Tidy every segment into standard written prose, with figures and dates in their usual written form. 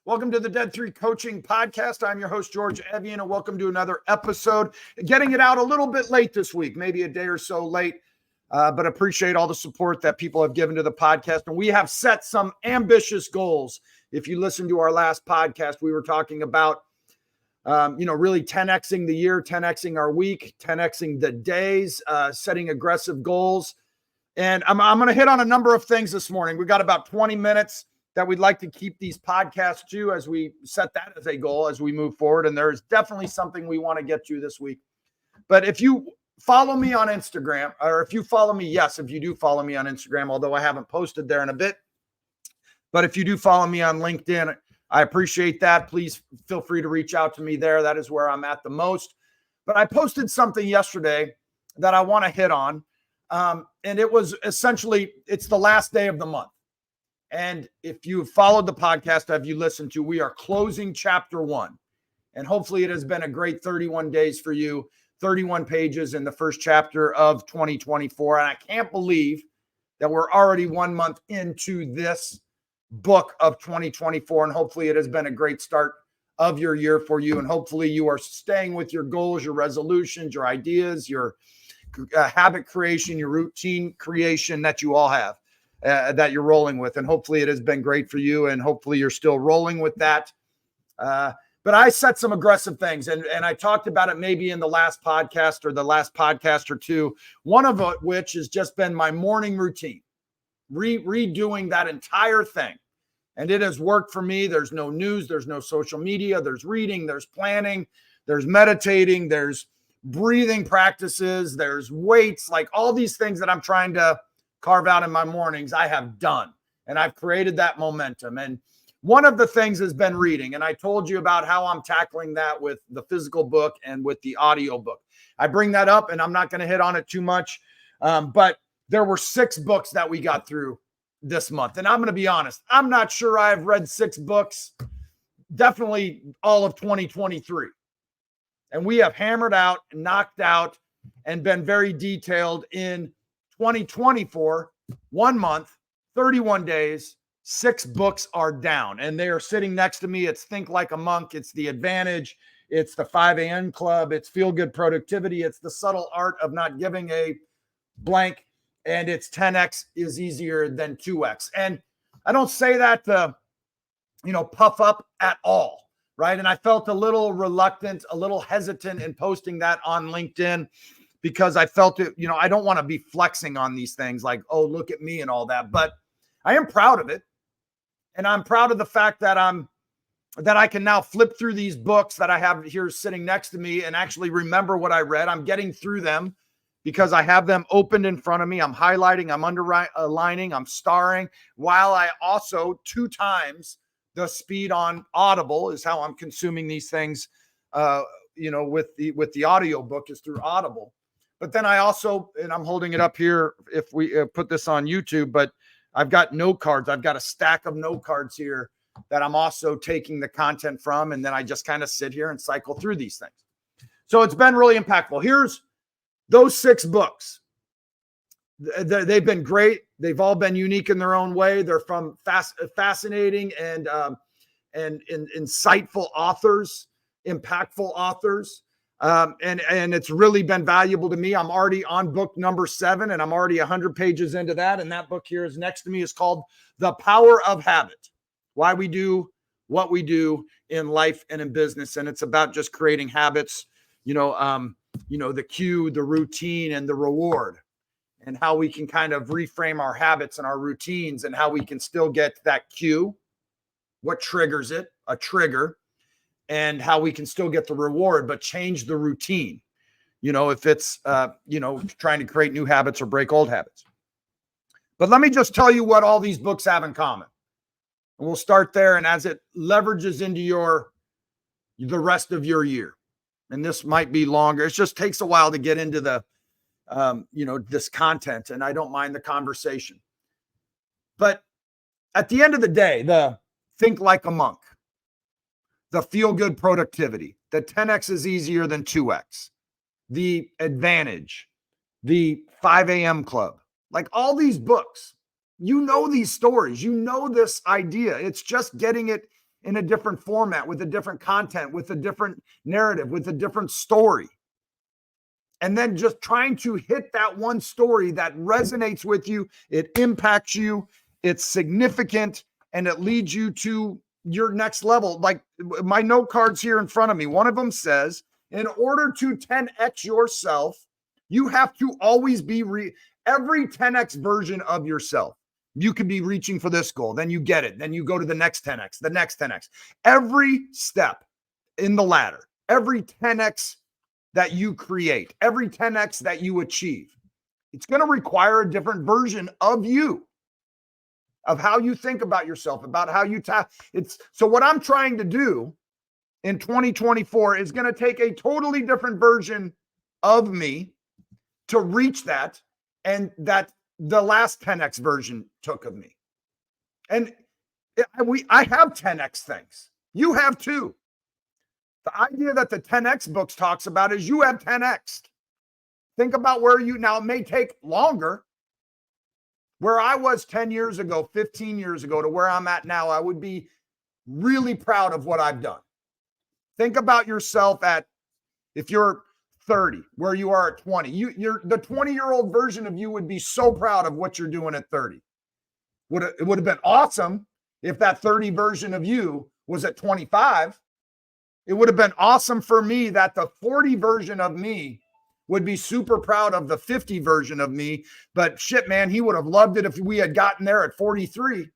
Welcome to the Dead 3 Coaching Podcast. I'm your host, George Evian, and welcome to another episode. Getting it out a little bit late this week, maybe a day or so late, but appreciate all the support that people have given to the podcast. And we have set some ambitious goals. If you listen to our last podcast, we were talking about, really 10Xing the year, 10Xing our week, 10Xing the days, setting aggressive goals. And I'm going to hit on a number of things this morning. We got about 20 minutes that we'd like to keep these podcasts to as we set that as a goal as we move forward. And there's definitely something we want to get to this week. But if you follow me on Instagram, or if you follow me, yes, if you do follow me on Instagram, although I haven't posted there in a bit, but if you do follow me on LinkedIn, I appreciate that. Please feel free to reach out to me there. That is where I'm at the most. But I posted something yesterday that I want to hit on. And it was essentially, it's the last day of the month. And if you've followed the podcast, have you listened to, we are closing chapter 1. And hopefully it has been a great 31 days for you, 31 pages in the first chapter of 2024. And I can't believe that we're already 1 month into this book of 2024. And hopefully it has been a great start of your year for you. And hopefully you are staying with your goals, your resolutions, your ideas, your habit creation, your routine creation that you all have. That you're rolling with. And hopefully it has been great for you. And hopefully you're still rolling with that. But I set some aggressive things. And I talked about it maybe in the last podcast or the last podcast or two. One of which has just been my morning routine. Redoing that entire thing. And it has worked for me. There's no news. There's no social media. There's reading. There's planning. There's meditating. There's breathing practices. There's weights. Like all these things that I'm trying to carve out in my mornings, I have done. And I've created that momentum. And one of the things has been reading. And I told you about how I'm tackling that with the physical book and with the audio book. I bring that up and I'm not going to hit on it too much. But there were 6 books that we got through this month. And I'm going to be honest, I'm not sure I've read 6 books, definitely all of 2023. And we have hammered out, knocked out, and been very detailed in 2024, 1 month, 31 days, 6 books are down and they are sitting next to me. It's Think Like a Monk. It's The Advantage. It's the 5 a.m. Club. It's Feel Good Productivity. It's The Subtle Art of Not Giving a Blank. And it's 10X is easier than 2X. And I don't say that to, puff up at all. Right. And I felt a little reluctant, a little hesitant in posting that on LinkedIn, because I felt it, I don't want to be flexing on these things like, oh, look at me and all that. But I am proud of it. And I'm proud of the fact that I can now flip through these books that I have here sitting next to me and actually remember what I read. I'm getting through them because I have them opened in front of me. I'm highlighting, I'm underlining, I'm starring, while I also 2 times the speed on Audible is how I'm consuming these things, with the audio book is through Audible. But then I also, and I'm holding it up here if we put this on YouTube, but I've got note cards. I've got a stack of note cards here that I'm also taking the content from. And then I just kind of sit here and cycle through these things. So it's been really impactful. Here's those 6 books. They've been great. They've all been unique in their own way. They're from fascinating and insightful authors, impactful authors. And it's really been valuable to me. I'm already on book number 7 and I'm already 100 pages into that. And that book here is next to me is called The Power of Habit, Why We Do What We Do in Life and in Business. And it's about just creating habits, the cue, the routine, and the reward, and how we can kind of reframe our habits and our routines and how we can still get that cue, what triggers it, a trigger, and how we can still get the reward, but change the routine, if it's, trying to create new habits or break old habits. But let me just tell you what all these books have in common. And we'll start there. And as it leverages into the rest of your year, and this might be longer, it just takes a while to get into the, this content, and I don't mind the conversation. But at the end of the day, the Think Like a Monk, the Feel Good Productivity, the 10X is easier than 2X, the Advantage, the 5 a.m. Club, like all these books, these stories, this idea. It's just getting it in a different format, with a different content, with a different narrative, with a different story. And then just trying to hit that one story that resonates with you, it impacts you, it's significant, and it leads you to your next level. Like my note cards here in front of me, one of them says, in order to 10x yourself, you have to always be every 10x version of yourself. You could be reaching for this goal, then you get it, then you go to the next 10x, the next 10x. Every step in the ladder, every 10x that you create, every 10x that you achieve, it's going to require a different version of you, of how you think about yourself, about how you so what I'm trying to do in 2024 is going to take a totally different version of me to reach that, and that the last 10x version took of me. And I have 10x things. You have too. The idea that the 10x books talks about is you have 10x. Think about where you now, it may take longer. Where I was 10 years ago, 15 years ago to where I'm at now, I would be really proud of what I've done. Think about yourself at, if you're 30, where you are at 20. You're the 20-year-old version of you would be so proud of what you're doing at 30. It would have been awesome if that 30 version of you was at 25. It would have been awesome for me that the 40 version of me would be super proud of the 50 version of me. But shit, man, he would have loved it if we had gotten there at 43,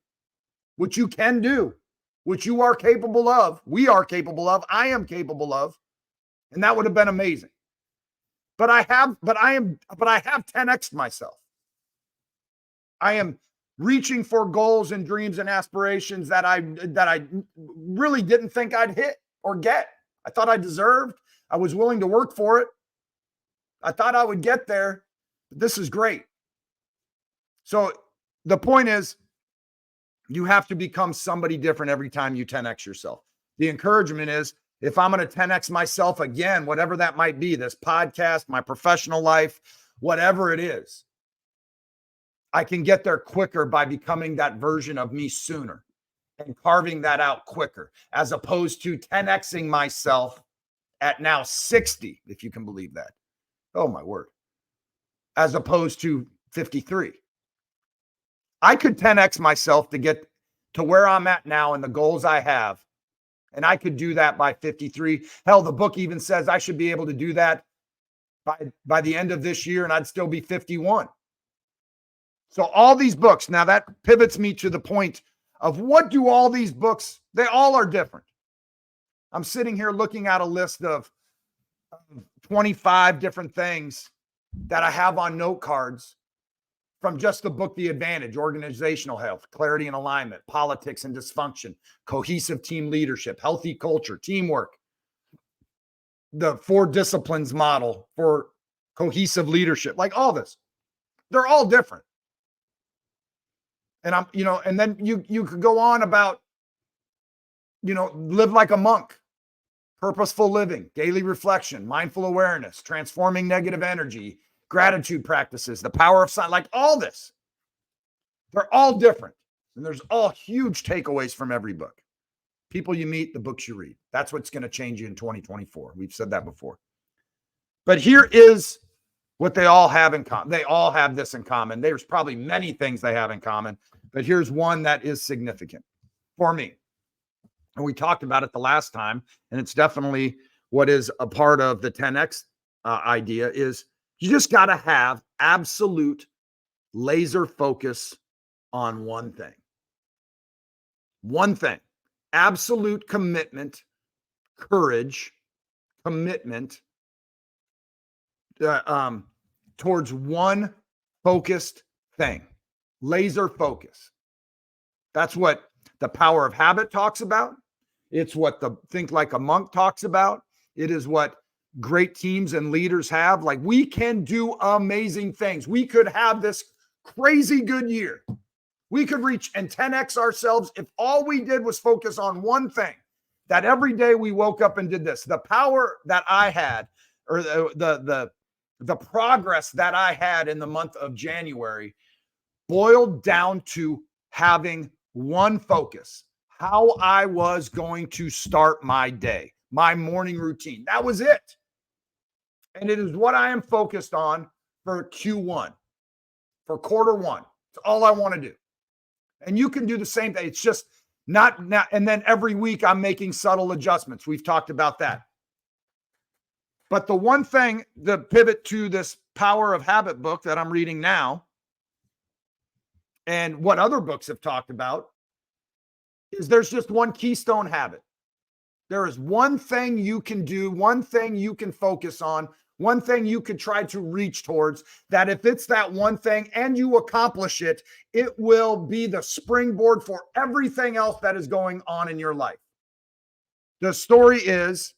which you can do, which you are capable of. We are capable of. I am capable of. And that would have been amazing. But I have 10x'd myself. I am reaching for goals and dreams and aspirations that I really didn't think I'd hit or get. I thought I deserved. I was willing to work for it. I thought I would get there. This is great. So the point is, you have to become somebody different every time you 10x yourself. The encouragement is, if I'm going to 10x myself again, whatever that might be, this podcast, my professional life, whatever it is, I can get there quicker by becoming that version of me sooner and carving that out quicker, as opposed to 10xing myself at now 60, if you can believe that. Oh my word. As opposed to 53. I could 10x myself to get to where I'm at now and the goals I have. And I could do that by 53. Hell, the book even says I should be able to do that by the end of this year, and I'd still be 51. So all these books, now that pivots me to the point of what do all these books, they all are different. I'm sitting here looking at a list of 25 different things that I have on note cards from just the book, The Advantage: Organizational Health, Clarity and Alignment, Politics and Dysfunction, Cohesive Team Leadership, Healthy Culture, Teamwork, the 4 Disciplines Model for Cohesive Leadership, like all this. They're all different. And and then you could go on about, live like a monk, purposeful living, daily reflection, mindful awareness, transforming negative energy, gratitude practices, the power of silence, like all this. They're all different. And there's all huge takeaways from every book. People you meet, the books you read. That's what's going to change you in 2024. We've said that before. But here is what they all have in common. They all have this in common. There's probably many things they have in common, but here's one that is significant for me. And we talked about it the last time, and it's definitely what is a part of the 10X idea is you just got to have absolute laser focus on one thing. One thing. Absolute commitment, courage, commitment towards one focused thing. Laser focus. That's what the Power of Habit talks about. It's what the Think Like a Monk talks about. It is what great teams and leaders have. Like, we can do amazing things. We could have this crazy good year. We could reach and 10x ourselves if all we did was focus on one thing, that every day we woke up and did this. The power that I had, or the progress that I had in the month of January, boiled down to having one focus. how I was going to start my day, my morning routine. That was it. And it is what I am focused on for Q1, for quarter one. It's all I want to do. And you can do the same thing. It's just not now. And then every week I'm making subtle adjustments. We've talked about that. But the one thing, the pivot to this Power of Habit book that I'm reading now, and what other books have talked about, is there's just one keystone habit. There is one thing you can do, one thing you can focus on, one thing you could try to reach towards, that if it's that one thing and you accomplish it, it will be the springboard for everything else that is going on in your life. The story is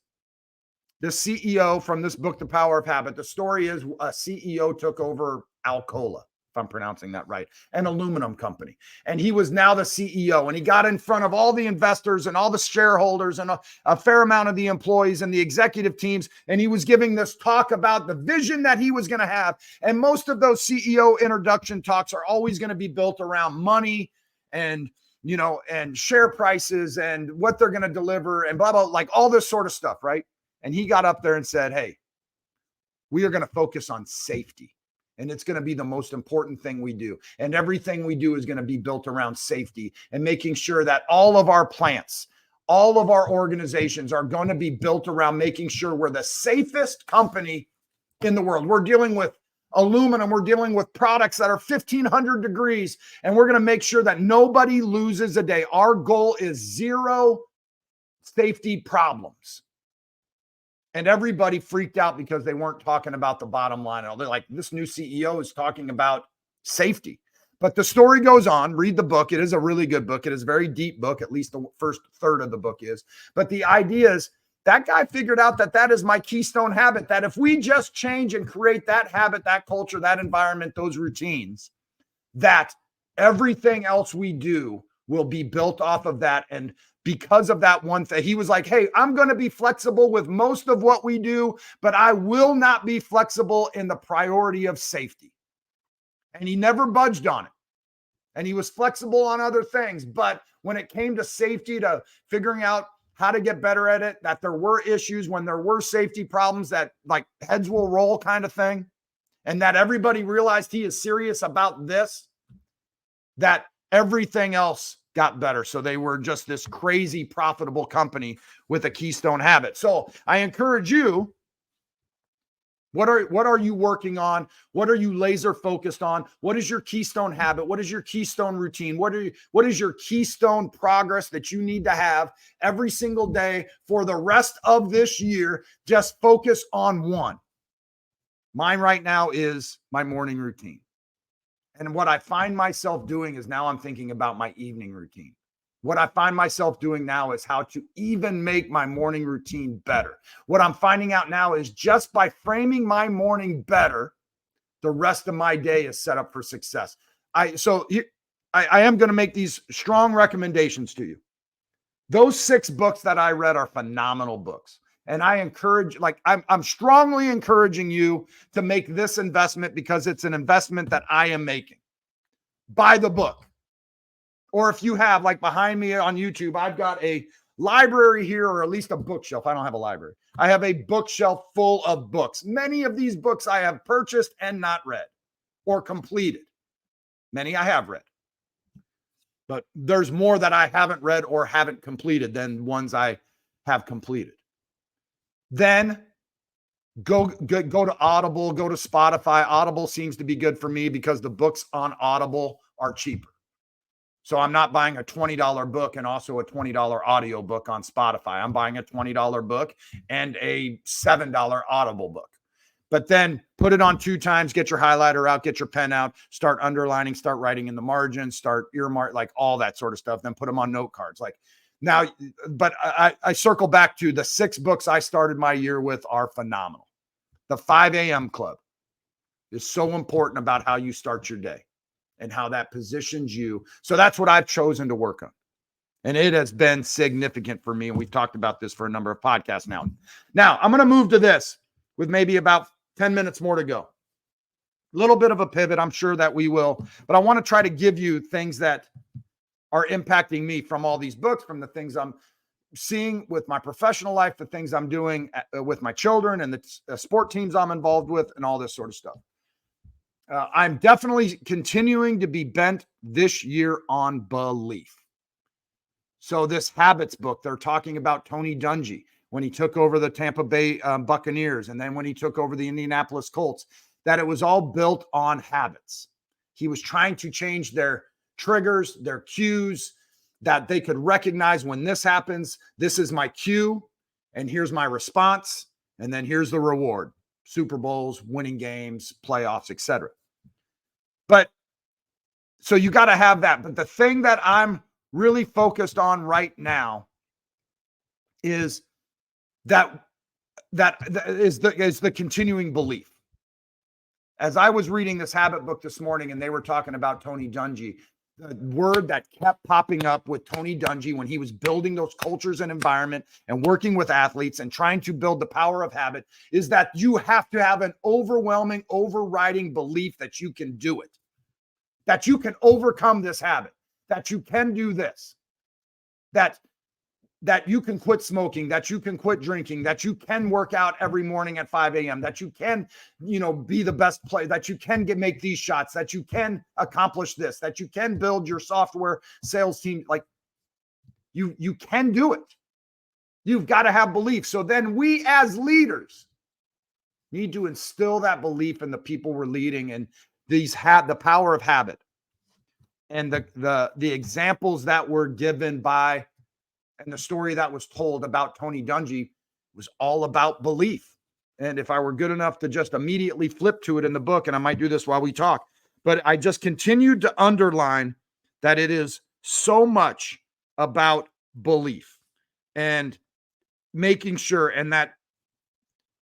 the CEO from this book, The Power of Habit. The story is a CEO took over Alcoa, if I'm pronouncing that right, an aluminum company. And he was now the CEO, and he got in front of all the investors and all the shareholders and a fair amount of the employees and the executive teams. And he was giving this talk about the vision that he was going to have. And most of those CEO introduction talks are always going to be built around money and, and share prices and what they're going to deliver and blah, blah, like all this sort of stuff, right? And he got up there and said, hey, we are going to focus on safety. And it's going to be the most important thing we do. And everything we do is going to be built around safety and making sure that all of our plants, all of our organizations are going to be built around making sure we're the safest company in the world. We're dealing with aluminum. We're dealing with products that are 1,500 degrees. And we're going to make sure that nobody loses a day. Our goal is zero safety problems. And everybody freaked out because they weren't talking about the bottom line. They're like, this new CEO is talking about safety. But the story goes on. Read the book. It is a really good book. It is a very deep book. At least the first third of the book is. But the idea is that guy figured out that is my keystone habit, that if we just change and create that habit, that culture, that environment, those routines, that everything else we do will be built off of that. And because of that one thing, he was like, hey, I'm going to be flexible with most of what we do, but I will not be flexible in the priority of safety. And he never budged on it. And he was flexible on other things. But when it came to safety, to figuring out how to get better at it, that there were issues, when there were safety problems, that like heads will roll kind of thing, and that everybody realized he is serious about this, that everything else got better. So they were just this crazy profitable company with a keystone habit. So I encourage you, what are you working on? What are you laser focused on? What is your keystone habit? What is your keystone routine? What is your keystone progress that you need to have every single day for the rest of this year? Just focus on one. Mine right now is my morning routine. And what I find myself doing is now I'm thinking about my evening routine. What I find myself doing now is how to even make my morning routine better. What I'm finding out now is just by framing my morning better, the rest of my day is set up for success. I am going to make these strong recommendations to you. Those 6 books that I read are phenomenal books. And I encourage, I'm strongly encouraging you to make this investment, because it's an investment that I am making. Buy the book. Or if you have, like behind me on YouTube, I've got a library here, or at least a bookshelf. I don't have a library. I have a bookshelf full of books. Many of these books I have purchased and not read or completed. Many I have read. But there's more that I haven't read or haven't completed than ones I have completed. Then go to Audible, go to Spotify. Audible seems to be good for me because the books on Audible are cheaper. So I'm not buying a $20 book and also a $20 audio book on Spotify. I'm buying a $20 book and a $7 Audible book. But then put it on 2 times, get your highlighter out, get your pen out, start underlining, start writing in the margins, start earmark, like all that sort of stuff. Then put them on note cards. Now, but I circle back to the 6 books I started my year with are phenomenal. The 5 a.m. Club is so important about how you start your day and how that positions you. So that's what I've chosen to work on. And it has been significant for me. And we've talked about this for a number of podcasts now. Now, I'm going to move to this with maybe about 10 minutes more to go. A little bit of a pivot, I'm sure that we will. But I want to try to give you things that are impacting me from all these books, from the things I'm seeing with my professional life, the things I'm doing with my children and the sport teams I'm involved with, and all this sort of stuff. I'm definitely continuing to be bent this year on belief. So this habits book, they're talking about Tony Dungy when he took over the Tampa Bay Buccaneers, and then when he took over the Indianapolis Colts, that it was all built on habits. He was trying to change their triggers, their cues, that they could recognize when this happens, this is my cue, and here's my response, and then here's the reward: Super Bowls, winning games, playoffs, etc. But so you got to have that. But the thing that I'm really focused on right now is that is the continuing belief. As I was reading this habit book this morning and they were talking about Tony Dungy, the word that kept popping up with Tony Dungy when he was building those cultures and environment and working with athletes and trying to build the power of habit is that you have to have an overwhelming, overriding belief that you can do it, that you can overcome this habit, that you can do this, that you can quit smoking, that you can quit drinking, that you can work out every morning at 5 a.m., that you can, be the best player, that you can make these shots, that you can accomplish this, that you can build your software sales team. Like you can do it. You've got to have belief. So then we as leaders need to instill that belief in the people we're leading, and these the power of habit and the examples that were given by, and the story that was told about Tony Dungy was all about belief. And if I were good enough to just immediately flip to it in the book, and I might do this while we talk, but I just continued to underline that it is so much about belief and making sure, and that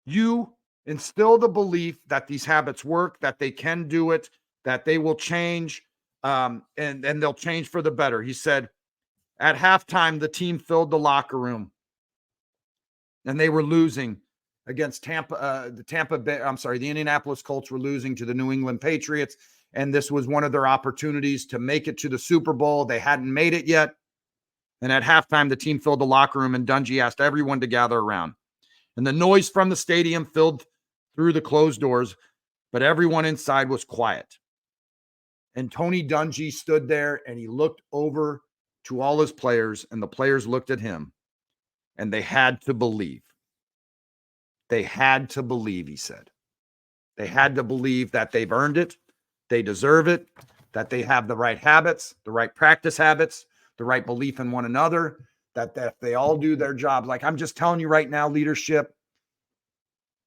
you instill the belief that these habits work, that they can do it, that they will change, and they'll change for the better. He said, at halftime, the team filled the locker room and they were losing against the Indianapolis Colts were losing to the New England Patriots. And this was one of their opportunities to make it to the Super Bowl. They hadn't made it yet. And at halftime, the team filled the locker room and Dungy asked everyone to gather around. And the noise from the stadium filled through the closed doors, but everyone inside was quiet. And Tony Dungy stood there and he looked over to all his players, and the players looked at him, and they had to believe. They had to believe, he said. They had to believe that they've earned it, they deserve it, that they have the right habits, the right practice habits, the right belief in one another, that if they all do their job, like I'm just telling you right now, leadership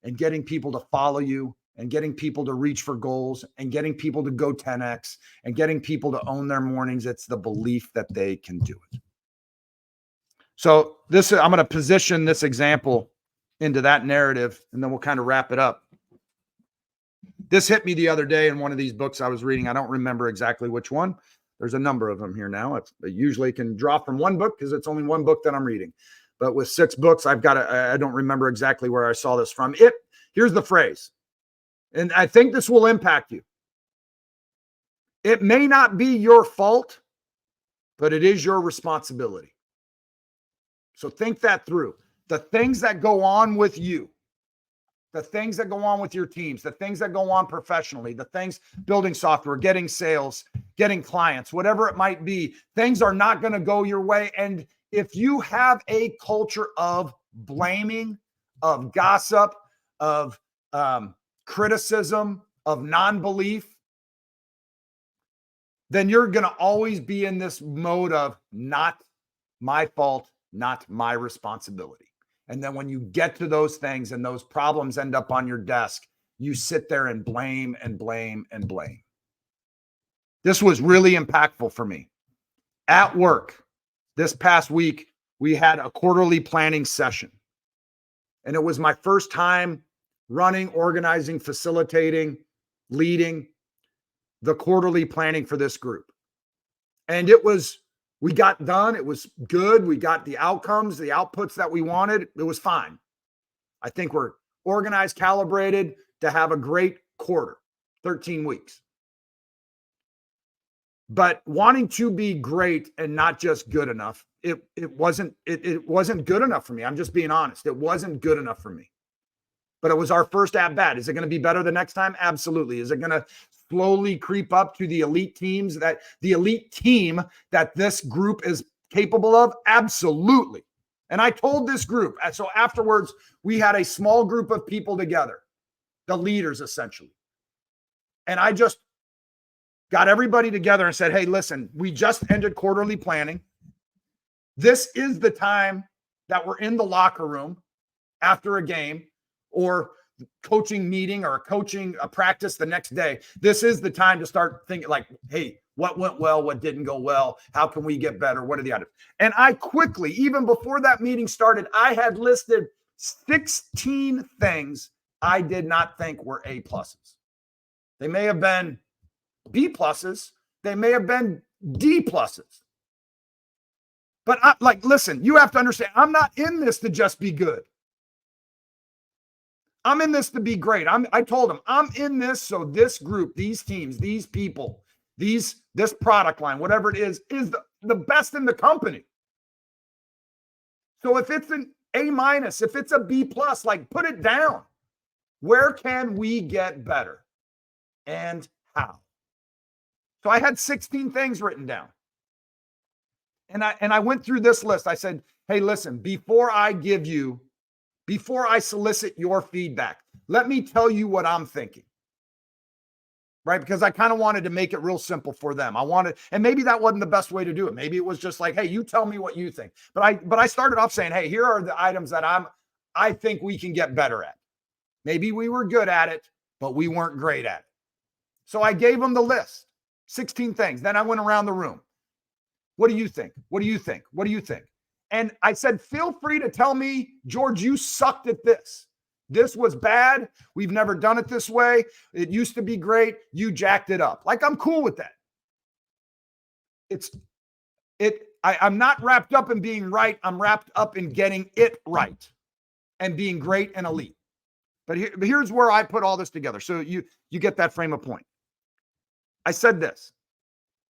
and getting people to follow you and getting people to reach for goals and getting people to go 10x and getting people to own their mornings, it's the belief that they can do it. So I'm going to position this example into that narrative, and then we'll kind of wrap it up. This hit me the other day in one of these books I was reading. I don't remember exactly which one. There's a number of them here now. It usually can draw from one book because it's only one book that I'm reading. But with 6 books, I don't remember exactly where I saw this from. Here's the phrase, and I think this will impact you. It may not be your fault, but it is your responsibility. So think that through. The things that go on with you, the things that go on with your teams, the things that go on professionally, the things building software, getting sales, getting clients, whatever it might be, things are not going to go your way. And if you have a culture of blaming, of gossip, of criticism, of non-belief, then you're going to always be in this mode of not my fault, not my responsibility. And then when you get to those things and those problems end up on your desk, you sit there and blame and blame and blame. This was really impactful for me. At work, this past week, we had a quarterly planning session. And it was my first time running, organizing, facilitating, leading the quarterly planning for this group. And we got done. It was good. We got the outcomes, the outputs that we wanted. It was fine. I think we're organized, calibrated to have a great quarter, 13 weeks. But wanting to be great and not just good enough, it wasn't good enough for me. I'm just being honest. It wasn't good enough for me. But it was our first at bat. Is it going to be better the next time? Absolutely. Is it going to slowly creep up to the elite team that this group is capable of? Absolutely. And I told this group. So afterwards, we had a small group of people together, the leaders essentially. And I just got everybody together and said, hey, listen, we just ended quarterly planning. This is the time that we're in the locker room after a game or coaching meeting or a practice the next day. This is the time to start thinking like, hey, what went well? What didn't go well? How can we get better? What are the items? And I quickly, even before that meeting started, I had listed 16 things I did not think were A pluses. They may have been B pluses. They may have been D pluses. But listen, you have to understand, I'm not in this to just be good. I'm in this to be great. I told them I'm in this so this group, these teams, these people, this product line, whatever it is the best in the company. So if it's an A minus, if it's a B plus, like put it down. Where can we get better and how? So I had 16 things written down. And I went through this list. I said, hey, listen, before I solicit your feedback, let me tell you what I'm thinking. Right? Because I kind of wanted to make it real simple for them. And maybe that wasn't the best way to do it. Maybe it was just like, hey, you tell me what you think. But I started off saying, hey, here are the items that I think we can get better at. Maybe we were good at it, but we weren't great at it. So I gave them the list, 16 things. Then I went around the room. What do you think? What do you think? What do you think? And I said, feel free to tell me, George, you sucked at this. This was bad. We've never done it this way. It used to be great. You jacked it up. Like, I'm cool with that. I'm not wrapped up in being right. I'm wrapped up in getting it right and being great and elite. But here's where I put all this together. So you get that frame of point. I said this,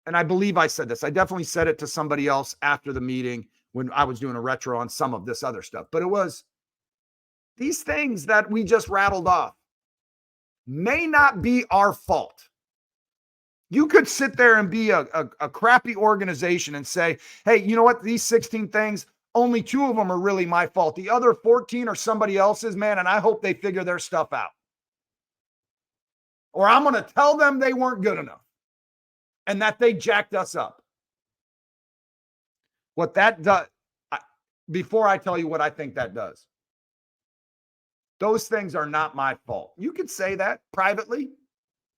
and I believe I said this. I definitely said it to somebody else after the meeting when I was doing a retro on some of this other stuff. But it was these things that we just rattled off may not be our fault. You could sit there and be a crappy organization and say, hey, you know what? These 16 things, only 2 of them are really my fault. The other 14 are somebody else's, man, and I hope they figure their stuff out. Or I'm going to tell them they weren't good enough and that they jacked us up. What that does, before I tell you what I think that does, those things are not my fault. You could say that privately.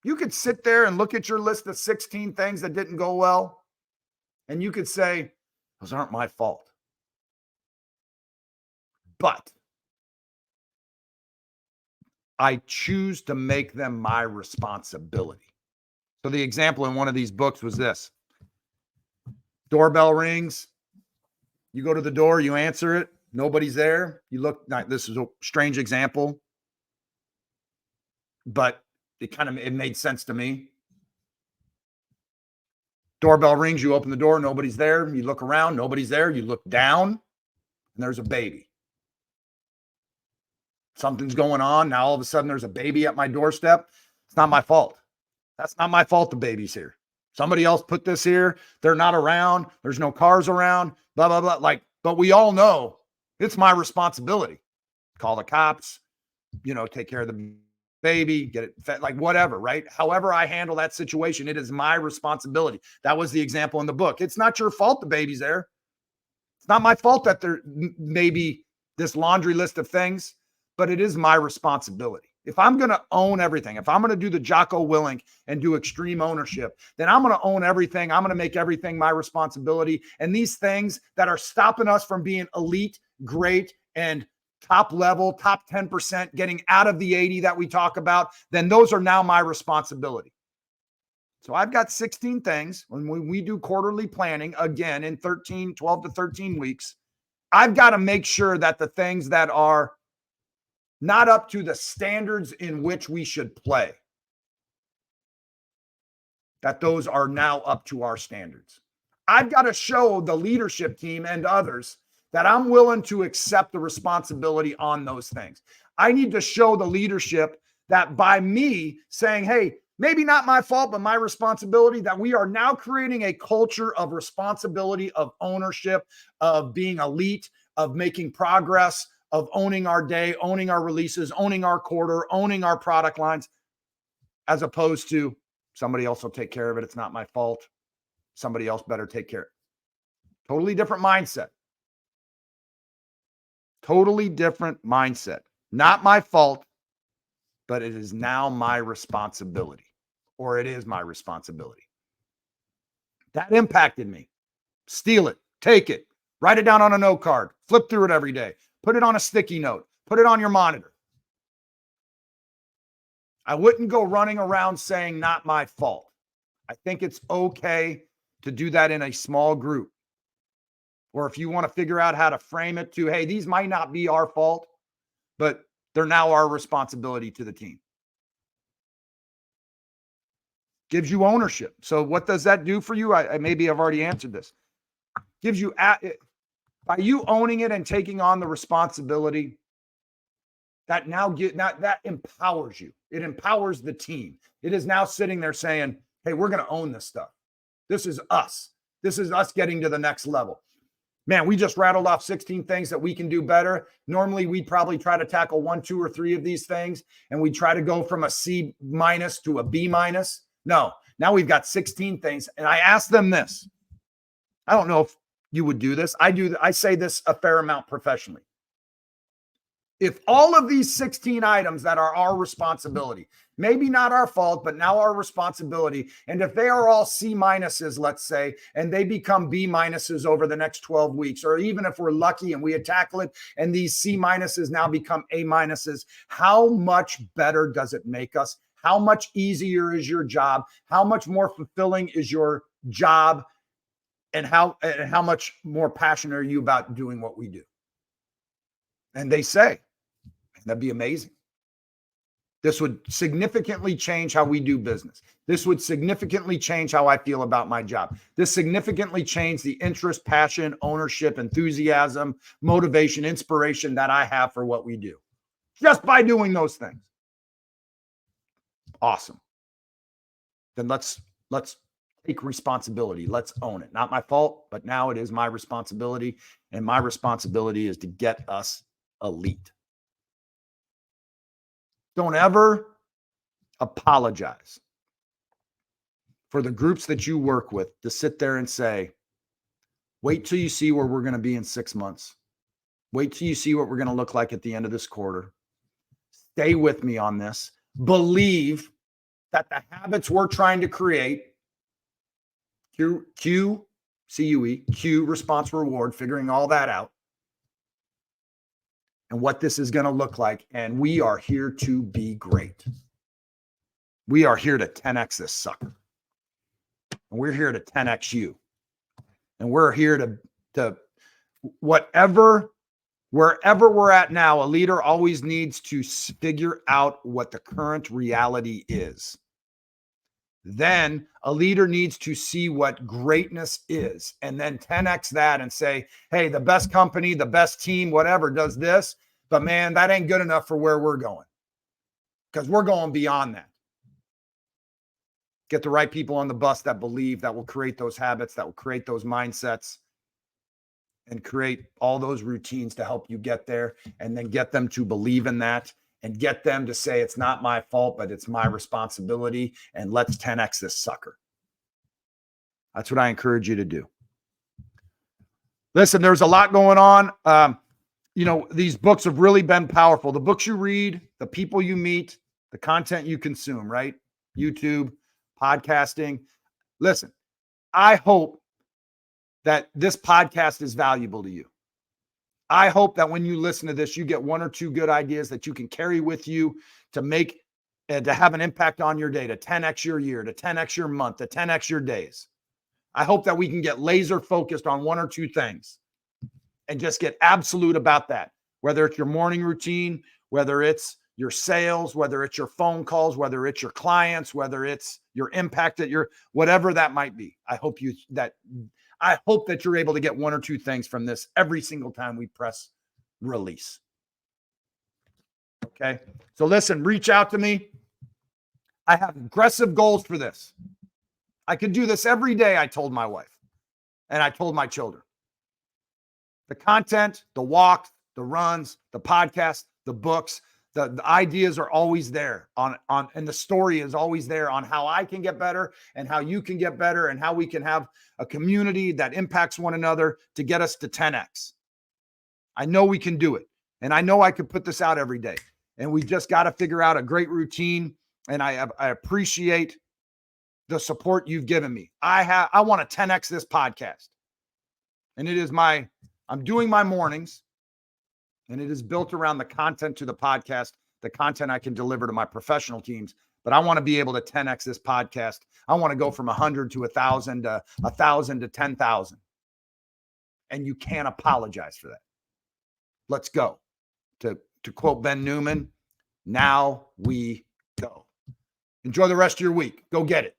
You could sit there and look at your list of 16 things that didn't go well, and you could say, those aren't my fault. But I choose to make them my responsibility. So the example in one of these books was this. Doorbell rings. You go to the door, you answer it. Nobody's there. You look, this is a strange example, but it made sense to me. Doorbell rings, you open the door, nobody's there. You look around, nobody's there. You look down, and there's a baby. Something's going on. Now all of a sudden there's a baby at my doorstep. It's not my fault. That's not my fault the baby's here. Somebody else put this here. They're not around. There's no cars around, blah, blah, blah. But we all know it's my responsibility. Call the cops, take care of the baby, get it fed, whatever, right? However I handle that situation, it is my responsibility. That was the example in the book. It's not your fault the baby's there. It's not my fault that there may be this laundry list of things, but it is my responsibility. If I'm going to own everything, if I'm going to do the Jocko Willink and do extreme ownership, then I'm going to own everything. I'm going to make everything my responsibility. And these things that are stopping us from being elite, great, and top level, top 10%, getting out of the 80 that we talk about, then those are now my responsibility. So I've got 16 things. When we do quarterly planning, again, in 12 to 13 weeks, I've got to make sure that the things that are not up to the standards in which we should play, that those are now up to our standards. I've got to show the leadership team and others that I'm willing to accept the responsibility on those things. I need to show the leadership that by me saying, hey, maybe not my fault, but my responsibility, that we are now creating a culture of responsibility, of ownership, of being elite, of making progress, of owning our day, owning our releases, owning our quarter, owning our product lines, as opposed to somebody else will take care of it. It's not my fault. Somebody else better take care of it. Totally different mindset. Totally different mindset. Not my fault, but it is now my responsibility, or it is my responsibility. That impacted me. Steal it, take it, write it down on a note card, flip through it every day, put it on a sticky note, put it on your monitor. I wouldn't go running around saying not my fault. I think it's okay to do that in a small group. Or if you want to figure out how to frame it to, hey, these might not be our fault, but they're now our responsibility to the team. Gives you ownership. So what does that do for you? Maybe I've already answered this. Gives you, by you owning it and taking on the responsibility, that that empowers you. It empowers the team. It is now sitting there saying, hey, we're going to own this stuff. This is us. This is us getting to the next level. Man, we just rattled off 16 things that we can do better. Normally, we'd probably try to tackle 1, 2, or 3 of these things, and we try to go from a C- to a B-. No, now we've got 16 things. And I asked them this. I don't know if you would do this. I say this a fair amount professionally. If all of these 16 items that are our responsibility, maybe not our fault, but now our responsibility, and if they are all C-, let's say, and they become B- over the next 12 weeks, or even if we're lucky and we tackle it and these C- now become A-, how much better does it make us? How much easier is your job? How much more fulfilling is your job? And how much more passionate are you about doing what we do? And they say, that'd be amazing. This would significantly change how we do business. This would significantly change how I feel about my job. This significantly change the interest, passion, ownership, enthusiasm, motivation, inspiration that I have for what we do. Just by doing those things. Awesome. Then let's take responsibility. Let's own it. Not my fault, but now it is my responsibility. And my responsibility is to get us elite. Don't ever apologize for the groups that you work with to sit there and say, wait till you see where we're going to be in 6 months. Wait till you see what we're going to look like at the end of this quarter. Stay with me on this. Believe that the habits we're trying to create, Q, response reward, figuring all that out, and what this is going to look like. And we are here to be great. We are here to 10x this sucker. And we're here to 10x you. And we're here to wherever we're at now, a leader always needs to figure out what the current reality is. Then a leader needs to see what greatness is and then 10x that and say, hey, the best company, the best team, whatever does this, but man, that ain't good enough for where we're going, because we're going beyond that. Get the right people on the bus that believe, that will create those habits, that will create those mindsets, and create all those routines to help you get there, and then get them to believe in that and get them to say, it's not my fault, but it's my responsibility. And let's 10x this sucker. That's what I encourage you to do. Listen, there's a lot going on. These books have really been powerful. The books you read, the people you meet, the content you consume, right? YouTube, podcasting. Listen, I hope that this podcast is valuable to you. I hope that when you listen to this, you get 1 or 2 good ideas that you can carry with you to make to have an impact on your day, to 10x your year, to 10x your month, to 10x your days. I hope that we can get laser focused on 1 or 2 things and just get absolute about that, whether it's your morning routine, whether it's your sales, whether it's your phone calls, whether it's your clients, whether it's your impact at your, whatever that might be. I hope that you're able to get one or two things from this every single time we press release. Okay. So listen, reach out to me. I have aggressive goals for this. I could do this every day, I told my wife, and I told my children. The content, the walks, the runs, the podcasts, the books, the ideas are always there and the story is always there on how I can get better and how you can get better and how we can have a community that impacts one another to get us to 10x. I know we can do it. And I know I could put this out every day. And we just got to figure out a great routine. And I appreciate the support you've given me. I want to 10x this podcast. And it is I'm doing my mornings, and it is built around the content to the podcast, the content I can deliver to my professional teams. But I want to be able to 10x this podcast. I want to go from 100 to 1,000 to 1,000 to 10,000. And you can't apologize for that. Let's go. To quote Ben Newman, now we go. Enjoy the rest of your week. Go get it.